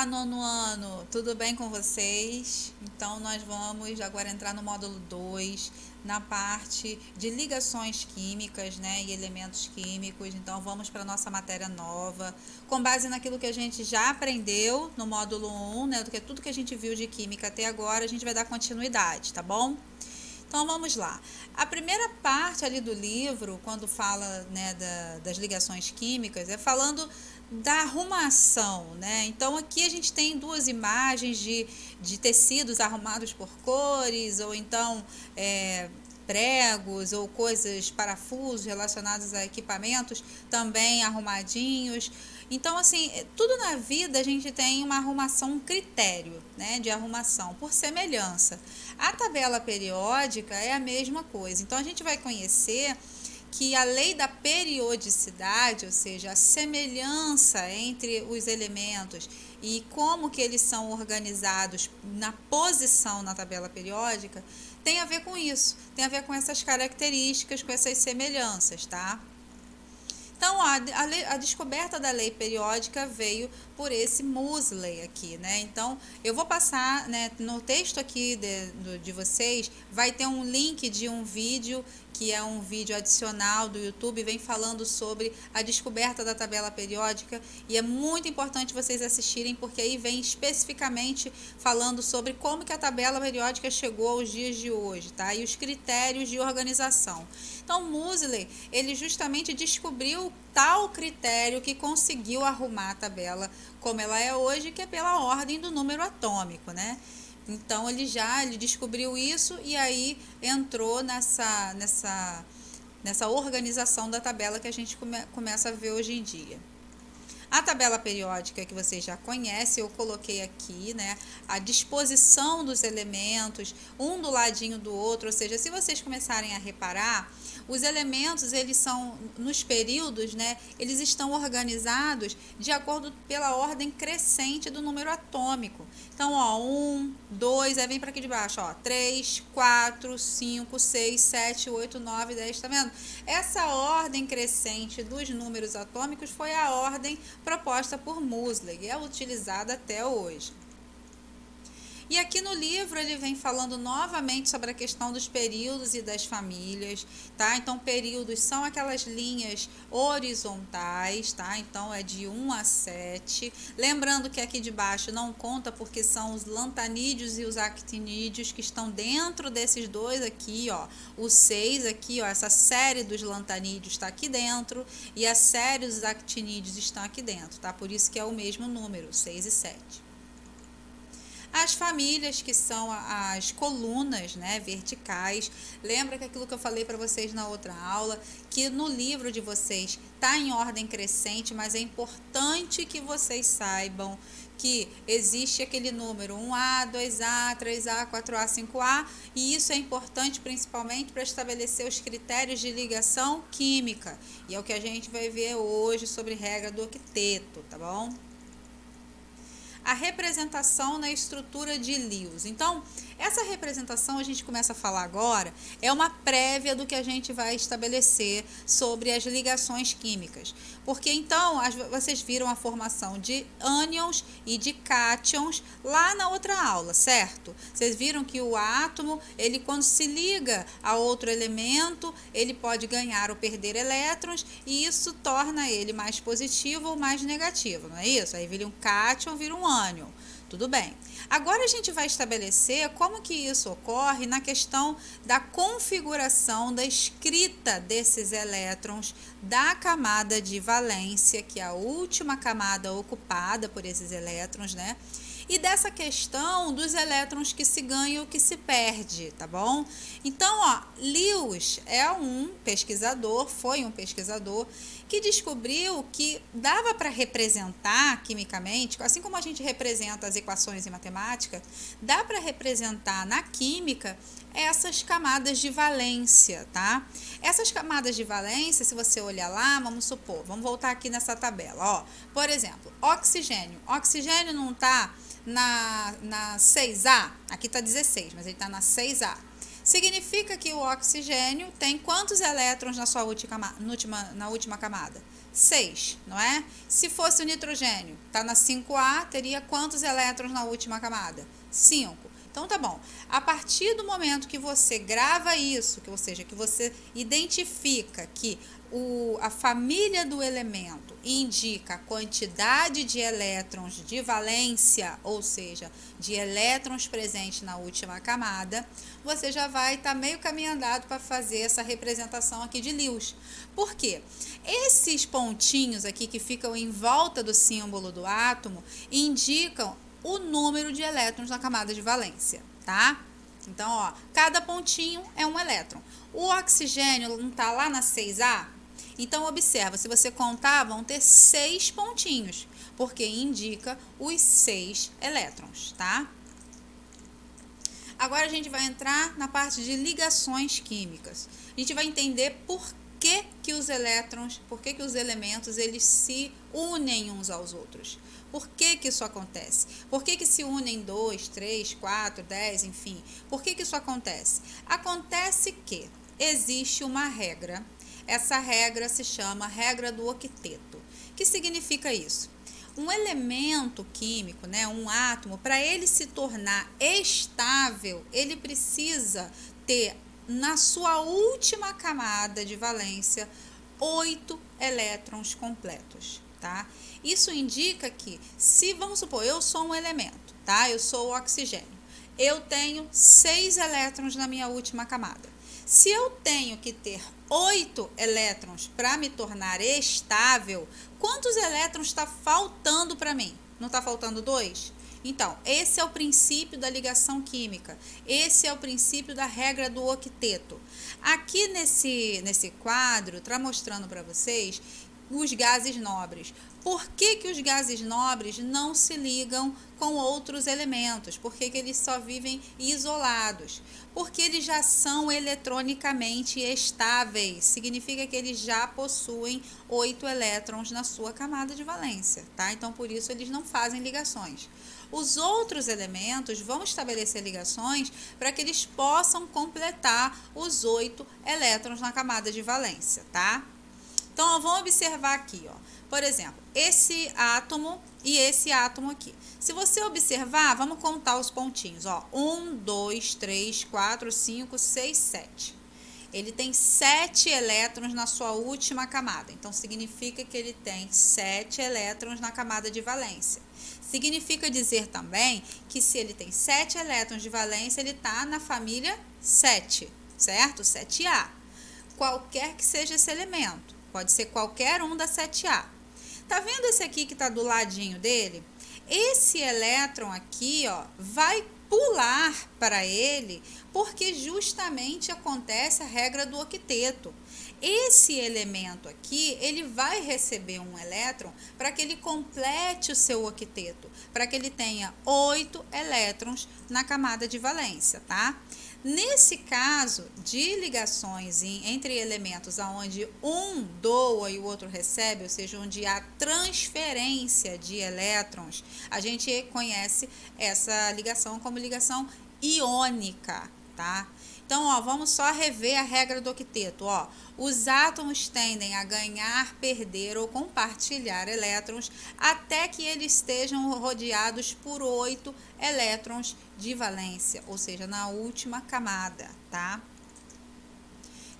Olá, nono ano, tudo bem com vocês? Então, nós vamos agora entrar no módulo 2, na parte de ligações químicas, né, e elementos químicos. Então, vamos para a nossa matéria nova, com base naquilo que a gente já aprendeu no módulo 1, né, do que tudo que a gente viu de química até agora, a gente vai dar continuidade, tá bom? Então vamos lá. A primeira parte ali do livro, quando fala, né, das ligações químicas, é falando da arrumação, né? Então aqui a gente tem duas imagens de tecidos arrumados por cores, ou então pregos ou coisas, parafusos relacionados a equipamentos também arrumadinhos. Então, assim, tudo na vida a gente tem uma arrumação, um critério, né, de arrumação, por semelhança. A tabela periódica é a mesma coisa. Então, a gente vai conhecer que a lei da periodicidade, ou seja, a semelhança entre os elementos e como que eles são organizados na posição na tabela periódica, tem a ver com isso, tem a ver com essas características, com essas semelhanças, tá? Então, a descoberta da lei periódica veio por esse Moseley aqui, né? Então, eu vou passar, né, no texto aqui de vocês, vai ter um link de um vídeo, que é um vídeo adicional do YouTube, vem falando sobre a descoberta da tabela periódica, e é muito importante vocês assistirem, porque aí vem especificamente falando sobre como que a tabela periódica chegou aos dias de hoje, tá? E os critérios de organização. Então, Moseley, ele justamente descobriu tal critério que conseguiu arrumar a tabela como ela é hoje, que é pela ordem do número atômico, né? Então, ele descobriu isso e aí entrou nessa organização da tabela que a gente começa a ver hoje em dia. A tabela periódica que vocês já conhecem, eu coloquei aqui, né, a disposição dos elementos, um do ladinho do outro, ou seja, se vocês começarem a reparar, os elementos, eles são, nos períodos, né, eles estão organizados de acordo pela ordem crescente do número atômico. Então, ó, 1, 2, aí vem para aqui de baixo, ó, 3, 4, 5, 6, 7, 8, 9, 10, tá vendo? Essa ordem crescente dos números atômicos foi a ordem proposta por Moseley e é utilizada até hoje. E aqui no livro ele vem falando novamente sobre a questão dos períodos e das famílias, tá? Então, períodos são aquelas linhas horizontais, tá? Então, é de 1 a 7. Lembrando que aqui de baixo não conta porque são os lantanídeos e os actinídeos que estão dentro desses dois aqui, ó. O 6 aqui, ó, essa série dos lantanídeos está aqui dentro e a série dos actinídeos estão aqui dentro, tá? Por isso que é o mesmo número, 6 e 7. As famílias, que são as colunas, né, verticais. Lembra que aquilo que eu falei para vocês na outra aula, que no livro de vocês está em ordem crescente, mas é importante que vocês saibam que existe aquele número 1A, 2A, 3A, 4A, 5A, e isso é importante principalmente para estabelecer os critérios de ligação química. E é o que a gente vai ver hoje sobre regra do octeto, tá bom? A representação na estrutura de Lewis. Então, essa representação a gente começa a falar agora, é uma prévia do que a gente vai estabelecer sobre as ligações químicas. Porque então, vocês viram a formação de ânions e de cátions lá na outra aula, certo? Vocês viram que o átomo, ele quando se liga a outro elemento, ele pode ganhar ou perder elétrons, e isso torna ele mais positivo ou mais negativo, não é isso? Aí vira um cátion, vira um ânion. Tudo bem. Agora a gente vai estabelecer como que isso ocorre na questão da configuração da escrita desses elétrons da camada de valência, que é a última camada ocupada por esses elétrons, né? E dessa questão dos elétrons que se ganha ou que se perde, tá bom? Então, ó, Lewis foi um pesquisador que descobriu que dava para representar quimicamente, assim como a gente representa as equações em matemática, dá para representar na química essas camadas de valência, tá? Essas camadas de valência, se você olhar lá, vamos supor, vamos voltar aqui nessa tabela, ó. Por exemplo, oxigênio. Oxigênio não está na 6A, aqui está 16, mas ele está na 6A. Significa que o oxigênio tem quantos elétrons na sua na última camada? 6, não é? Se fosse o nitrogênio, está na 5A, teria quantos elétrons na última camada? 5. Então tá bom. A partir do momento que você grava isso, ou seja, que você identifica que a família do elemento indica a quantidade de elétrons de valência, ou seja, de elétrons presentes na última camada, você já vai estar meio caminho andado para fazer essa representação aqui de Lewis. Por quê? Esses pontinhos aqui que ficam em volta do símbolo do átomo indicam o número de elétrons na camada de valência, tá? Então, ó, cada pontinho é um elétron. O oxigênio não está lá na 6A? Então, observa, se você contar, vão ter 6 pontinhos, porque indica os 6 elétrons, tá? Agora a gente vai entrar na parte de ligações químicas. A gente vai entender por que os elétrons, por que os elementos, eles se unem uns aos outros. Por que isso acontece? Por que se unem 2, 3, 4, 10, enfim? Por que isso acontece? Acontece que existe uma regra. Essa regra se chama regra do octeto. Que significa isso? Um elemento químico, né, um átomo, para ele se tornar estável, ele precisa ter na sua última camada de valência 8 elétrons completos, tá? Isso indica que, se vamos supor, eu sou um elemento, tá? Eu sou o oxigênio. Eu tenho 6 elétrons na minha última camada. Se eu tenho que ter 8 elétrons para me tornar estável, quantos elétrons está faltando para mim? Não está faltando 2? Então, esse é o princípio da ligação química. Esse é o princípio da regra do octeto. Aqui nesse quadro, está mostrando para vocês os gases nobres. Por que os gases nobres não se ligam com outros elementos? Por que eles só vivem isolados? Porque eles já são eletronicamente estáveis. Significa que eles já possuem 8 elétrons na sua camada de valência, tá? Então, por isso, eles não fazem ligações. Os outros elementos vão estabelecer ligações para que eles possam completar os 8 elétrons na camada de valência, tá? Então, vamos observar aqui, ó. Por exemplo, esse átomo e esse átomo aqui. Se você observar, vamos contar os pontinhos, ó. 1, 2, 3, 4, 5, 6, 7. Ele tem 7 elétrons na sua última camada. Então, significa que ele tem 7 elétrons na camada de valência. Significa dizer também que se ele tem 7 elétrons de valência, ele está na família 7, certo? 7A. Qualquer que seja esse elemento. Pode ser qualquer um da 7A. Tá vendo esse aqui que está do ladinho dele? Esse elétron aqui, ó, vai pular para ele porque justamente acontece a regra do octeto. Esse elemento aqui, ele vai receber um elétron para que ele complete o seu octeto, para que ele tenha 8 elétrons na camada de valência, tá? Nesse caso de ligações entre elementos onde um doa e o outro recebe, ou seja, onde há transferência de elétrons, a gente conhece essa ligação como ligação iônica, tá? Então, ó, vamos só rever a regra do octeto, ó. Os átomos tendem a ganhar, perder ou compartilhar elétrons até que eles estejam rodeados por 8 elétrons de valência, ou seja, na última camada, tá?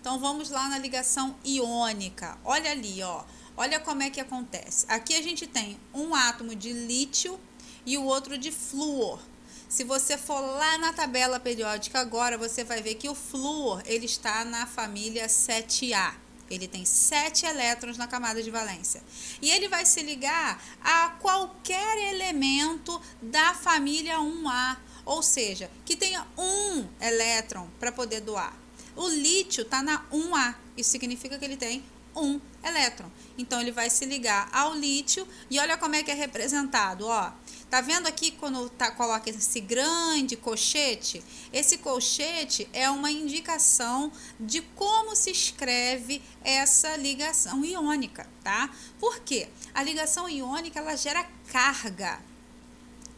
Então, vamos lá na ligação iônica. Olha ali, ó. Olha como é que acontece. Aqui a gente tem um átomo de lítio e o outro de flúor. Se você for lá na tabela periódica agora, você vai ver que o flúor, ele está na família 7A. Ele tem 7 elétrons na camada de valência. E ele vai se ligar a qualquer elemento da família 1A, ou seja, que tenha um elétron para poder doar. O lítio está na 1A, isso significa que ele tem um elétron. Então, ele vai se ligar ao lítio e olha como é que é representado, ó. Tá vendo aqui quando coloca esse grande colchete? Esse colchete é uma indicação de como se escreve essa ligação iônica, tá? Por quê? A ligação iônica, ela gera carga.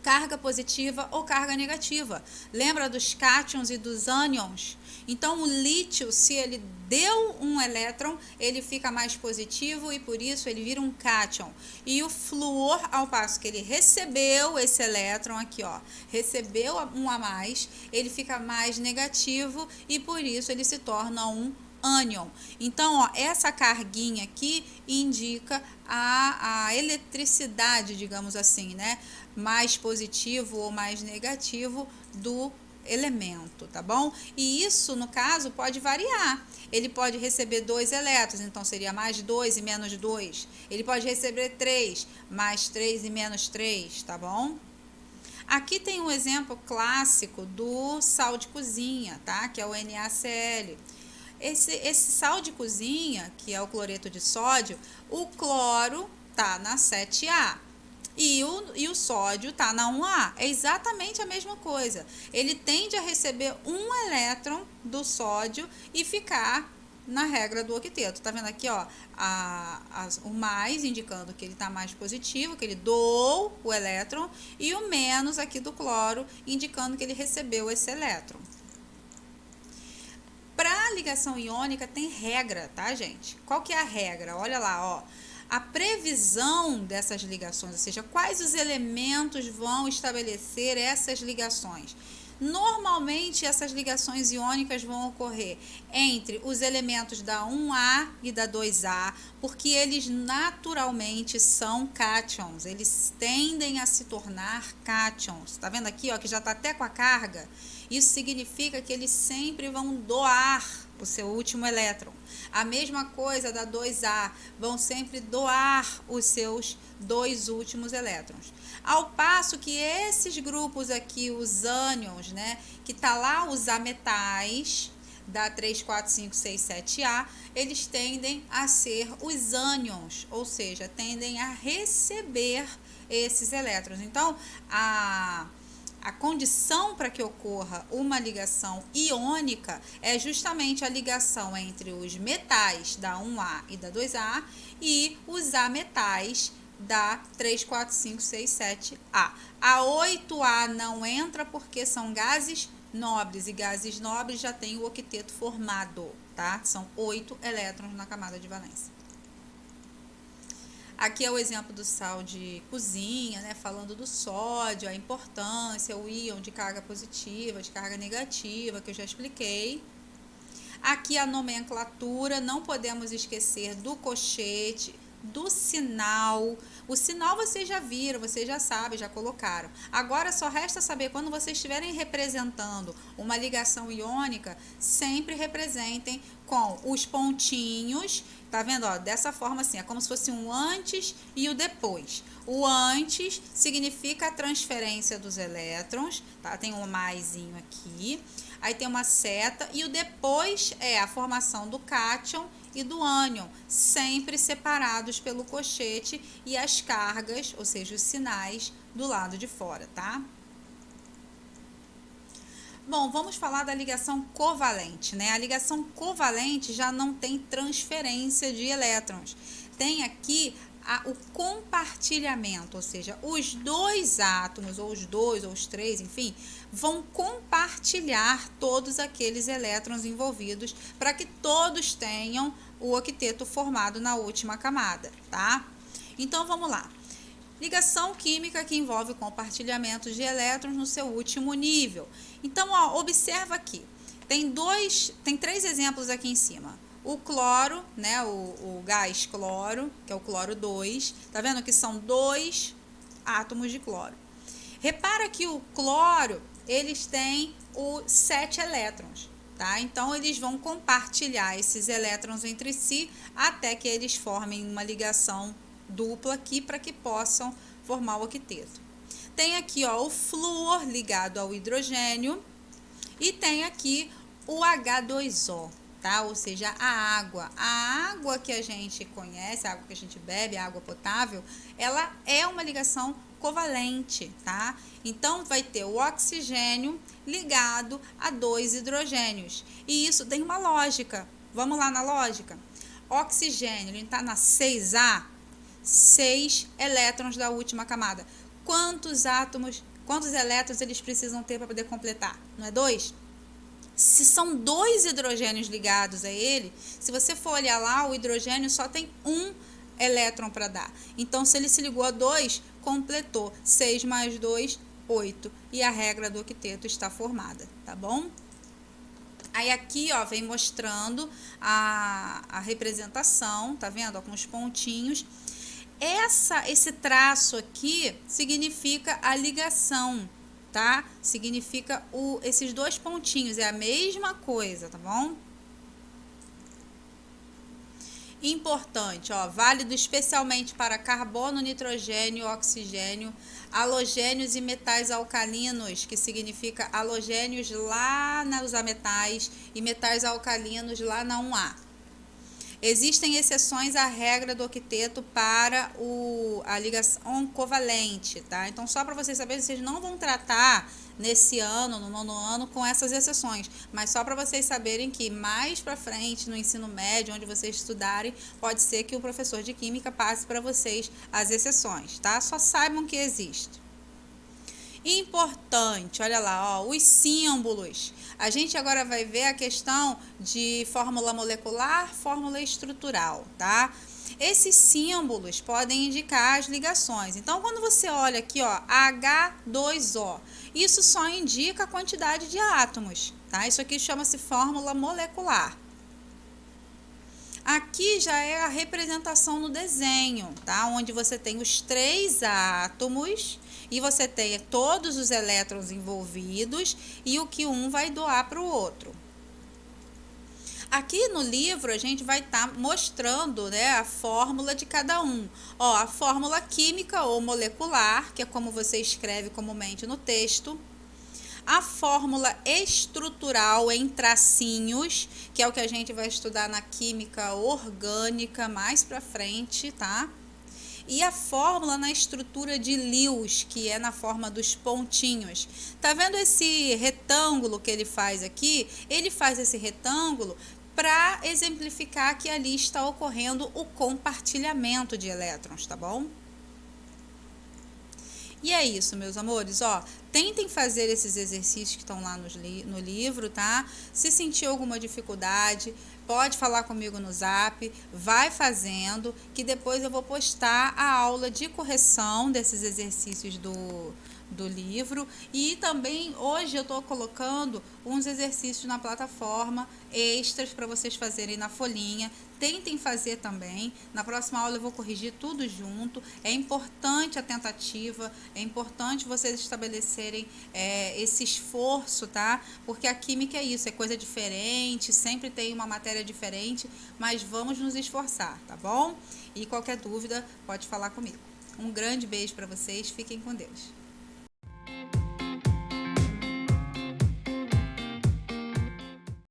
carga positiva ou carga negativa. Lembra dos cátions e dos ânions? Então, o lítio, se ele deu um elétron, ele fica mais positivo e por isso ele vira um cátion. E o flúor, ao passo que ele recebeu esse elétron aqui, ó, recebeu um a mais, ele fica mais negativo e por isso ele se torna um ânion. Então, ó, essa carguinha aqui indica a eletricidade, digamos assim, né? Mais positivo ou mais negativo do elemento, tá bom? E isso, no caso, pode variar. Ele pode receber 2 elétrons, então seria mais 2 e menos 2. Ele pode receber 3, mais 3 e menos 3, tá bom? Aqui tem um exemplo clássico do sal de cozinha, tá? Que é o NaCl. Esse sal de cozinha, que é o cloreto de sódio, o cloro tá na 7A. E o sódio está na 1A. É exatamente a mesma coisa. Ele tende a receber um elétron do sódio e ficar na regra do octeto. Tá vendo aqui, ó, o mais indicando que ele está mais positivo, que ele doou o elétron, e o menos aqui do cloro indicando que ele recebeu esse elétron. Para a ligação iônica tem regra, tá, gente? Qual que é a regra? Olha lá, ó. A previsão dessas ligações, ou seja, quais os elementos vão estabelecer essas ligações. Normalmente, essas ligações iônicas vão ocorrer entre os elementos da 1A e da 2A, porque eles naturalmente são cátions, eles tendem a se tornar cátions. Tá vendo aqui, ó, que já está até com a carga? Isso significa que eles sempre vão doar o seu último elétron. A mesma coisa da 2A, vão sempre doar os seus 2 últimos elétrons. Ao passo que esses grupos aqui, os ânions, né, que tá lá os ametais, da 3, 4, 5, 6, 7A, eles tendem a ser os ânions, ou seja, tendem a receber esses elétrons. Então, a condição para que ocorra uma ligação iônica é justamente a ligação entre os metais da 1A e da 2A e os ametais da 3, 4, 5, 6, 7A. A 8A não entra porque são gases nobres, e gases nobres já tem o octeto formado, tá? São 8 elétrons na camada de valência. Aqui é o exemplo do sal de cozinha, né? Falando do sódio, a importância, o íon de carga positiva, de carga negativa, que eu já expliquei. Aqui a nomenclatura, não podemos esquecer do cochete, do sinal. O sinal vocês já viram, vocês já sabem, já colocaram. Agora só resta saber, quando vocês estiverem representando uma ligação iônica, sempre representem com os pontinhos, tá vendo? Ó, dessa forma assim, é como se fosse um antes e o depois. O antes significa a transferência dos elétrons, tá? Tem um maisinho aqui. Aí tem uma seta e o depois é a formação do cátion e do ânion, sempre separados pelo cochete e as cargas, ou seja, os sinais do lado de fora, tá? Bom, vamos falar da ligação covalente, né? A ligação covalente já não tem transferência de elétrons. Tem aqui o compartilhamento, ou seja, os 2 átomos, ou os 2, ou os 3, enfim, vão compartilhar todos aqueles elétrons envolvidos para que todos tenham o octeto formado na última camada, tá? Então, vamos lá. Ligação química que envolve o compartilhamento de elétrons no seu último nível. Então, ó, observa aqui. Tem 3 exemplos aqui em cima. O cloro, né, o gás cloro, que é o cloro 2, tá vendo que são 2 átomos de cloro. Repara que o cloro, eles têm os 7 elétrons, tá? Então, eles vão compartilhar esses elétrons entre si até que eles formem uma ligação dupla aqui para que possam formar o octeto. Tem aqui, ó, o flúor ligado ao hidrogênio e tem aqui o H2O. Tá? Ou seja, a água que a gente conhece, a água que a gente bebe, a água potável, ela é uma ligação covalente, tá? Então, vai ter o oxigênio ligado a 2 hidrogênios. E isso tem uma lógica. Vamos lá na lógica? Oxigênio, ele está na 6A, 6 elétrons da última camada. Quantos átomos quantos elétrons eles precisam ter para poder completar? Não é 2? Se são 2 hidrogênios ligados a ele, se você for olhar lá, o hidrogênio só tem um elétron para dar. Então, se ele se ligou a 2, completou. 6 mais 2, 8. E a regra do octeto está formada, tá bom? Aí aqui, ó, vem mostrando a representação, tá vendo? Ó, com os pontinhos. Esse traço aqui significa a ligação, tá? Significa esses 2 pontinhos, é a mesma coisa, tá bom? Importante, ó, válido especialmente para carbono, nitrogênio, oxigênio, halogênios e metais alcalinos, que significa halogênios lá nos ametais e metais alcalinos lá na 1A. Existem exceções à regra do octeto para a ligação covalente, tá? Então, só para vocês saberem, vocês não vão tratar nesse ano, no 9º ano, com essas exceções, mas só para vocês saberem que mais para frente, no ensino médio, onde vocês estudarem, pode ser que o professor de química passe para vocês as exceções, tá? Só saibam que existe. Importante, olha lá, ó, os símbolos. A gente agora vai ver a questão de fórmula molecular, fórmula estrutural, tá? Esses símbolos podem indicar as ligações. Então, quando você olha aqui, ó, H2O, isso só indica a quantidade de átomos, tá? Isso aqui chama-se fórmula molecular. Aqui já é a representação no desenho, tá? Onde você tem os 3 átomos e você tem todos os elétrons envolvidos e o que um vai doar para o outro. Aqui no livro a gente vai estar mostrando, né, a fórmula de cada um. Ó, a fórmula química ou molecular, que é como você escreve comumente no texto. A fórmula estrutural em tracinhos, que é o que a gente vai estudar na química orgânica mais para frente, tá? E a fórmula na estrutura de Lewis, que é na forma dos pontinhos. Tá vendo esse retângulo que ele faz aqui? Ele faz esse retângulo para exemplificar que ali está ocorrendo o compartilhamento de elétrons, tá bom? E é isso, meus amores, ó, tentem fazer esses exercícios que estão lá no livro, tá? Se sentir alguma dificuldade, pode falar comigo no Zap, vai fazendo, que depois eu vou postar a aula de correção desses exercícios do livro. E também hoje eu estou colocando uns exercícios na plataforma extras para vocês fazerem na folhinha. Tentem fazer também. Na próxima aula eu vou corrigir tudo junto. É importante a tentativa, é importante vocês estabelecerem esse esforço, tá? Porque a química é isso, é coisa diferente, sempre tem uma matéria diferente, mas vamos nos esforçar, tá bom? E qualquer dúvida pode falar comigo. Um grande beijo para vocês, fiquem com Deus.